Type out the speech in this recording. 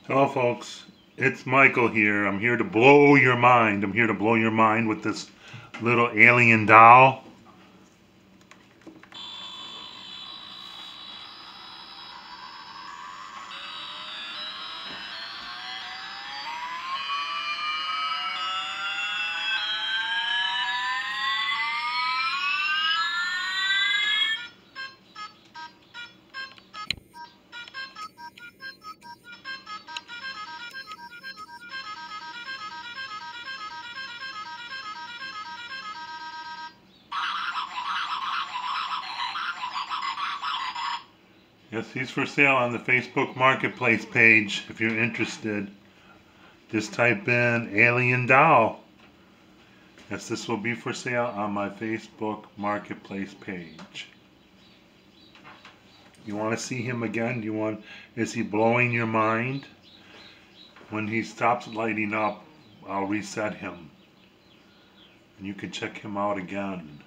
Hello folks, it's Michael here. I'm here to blow your mind. I'm here to blow your mind with this little alien doll. Yes, he's for sale on the Facebook Marketplace page. If you're interested, just type in alien doll. Yes, this will be for sale on my Facebook Marketplace page. You want to see him again? Is he blowing your mind? When he stops lighting up, I'll reset him. And you can check him out again.